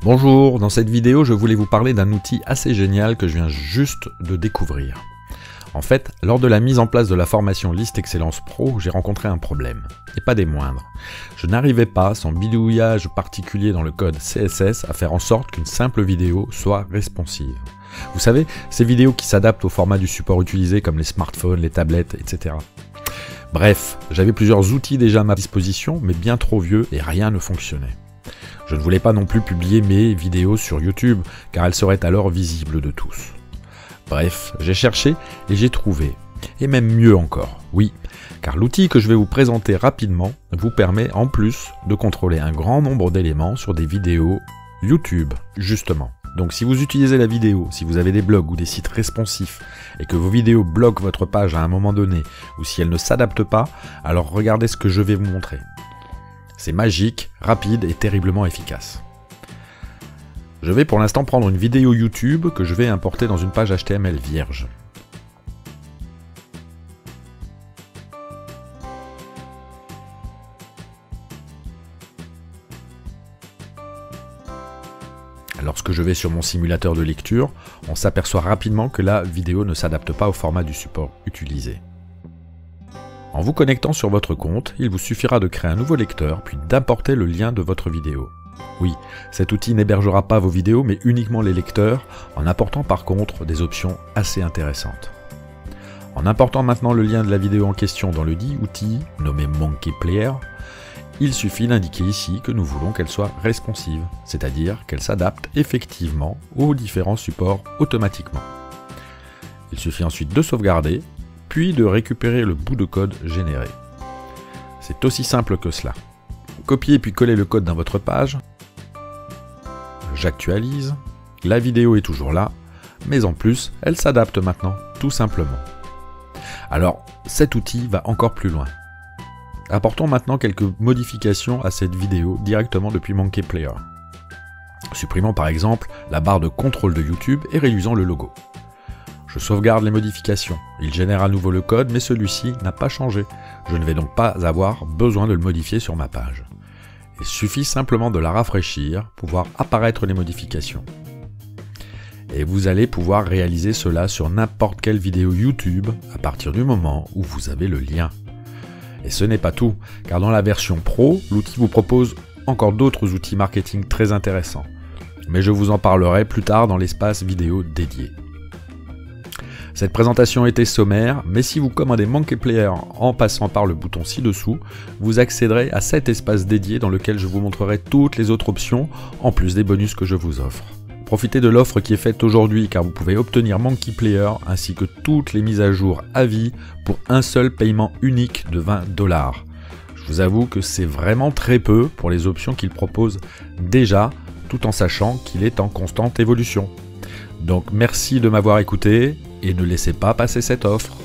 Bonjour, dans cette vidéo je voulais vous parler d'un outil assez génial que je viens juste de découvrir. En fait, lors de la mise en place de la formation List Excellence Pro, j'ai rencontré un problème, et pas des moindres. Je n'arrivais pas, sans bidouillage particulier dans le code CSS, à faire en sorte qu'une simple vidéo soit responsive. Vous savez, ces vidéos qui s'adaptent au format du support utilisé comme les smartphones, les tablettes, etc. Bref, j'avais plusieurs outils déjà à ma disposition, mais bien trop vieux et rien ne fonctionnait. Je ne voulais pas non plus publier mes vidéos sur YouTube, car elles seraient alors visibles de tous. Bref, j'ai cherché et j'ai trouvé. Et même mieux encore, oui, car l'outil que je vais vous présenter rapidement vous permet en plus de contrôler un grand nombre d'éléments sur des vidéos YouTube, justement. Donc si vous utilisez la vidéo, si vous avez des blogs ou des sites responsifs et que vos vidéos bloquent votre page à un moment donné ou si elles ne s'adaptent pas, alors regardez ce que je vais vous montrer. C'est magique, rapide et terriblement efficace. Je vais pour l'instant prendre une vidéo YouTube que je vais importer dans une page HTML vierge. Lorsque je vais sur mon simulateur de lecture, on s'aperçoit rapidement que la vidéo ne s'adapte pas au format du support utilisé. En vous connectant sur votre compte, il vous suffira de créer un nouveau lecteur puis d'importer le lien de votre vidéo. Oui, cet outil n'hébergera pas vos vidéos mais uniquement les lecteurs, en apportant par contre des options assez intéressantes. En important maintenant le lien de la vidéo en question dans le dit outil, nommé Monkey Player, il suffit d'indiquer ici que nous voulons qu'elle soit responsive, c'est-à-dire qu'elle s'adapte effectivement aux différents supports automatiquement. Il suffit ensuite de sauvegarder, puis de récupérer le bout de code généré. C'est aussi simple que cela. Copiez puis collez le code dans votre page. J'actualise. La vidéo est toujours là, mais en plus, elle s'adapte maintenant, tout simplement. Alors, cet outil va encore plus loin. Apportons maintenant quelques modifications à cette vidéo directement depuis Monkey Player. Supprimons par exemple la barre de contrôle de YouTube et réduisons le logo. Je sauvegarde les modifications, il génère à nouveau le code, mais celui-ci n'a pas changé. Je ne vais donc pas avoir besoin de le modifier sur ma page. Il suffit simplement de la rafraîchir pour voir apparaître les modifications. Et vous allez pouvoir réaliser cela sur n'importe quelle vidéo YouTube à partir du moment où vous avez le lien. Et ce n'est pas tout, car dans la version Pro, l'outil vous propose encore d'autres outils marketing très intéressants. Mais je vous en parlerai plus tard dans l'espace vidéo dédié. Cette présentation était sommaire, mais si vous commandez Monkey Player en passant par le bouton ci-dessous, vous accéderez à cet espace dédié dans lequel je vous montrerai toutes les autres options, en plus des bonus que je vous offre. Profitez de l'offre qui est faite aujourd'hui car vous pouvez obtenir Monkey Player ainsi que toutes les mises à jour à vie pour un seul paiement unique de 20 $. Je vous avoue que c'est vraiment très peu pour les options qu'il propose déjà, tout en sachant qu'il est en constante évolution. Donc merci de m'avoir écouté et ne laissez pas passer cette offre.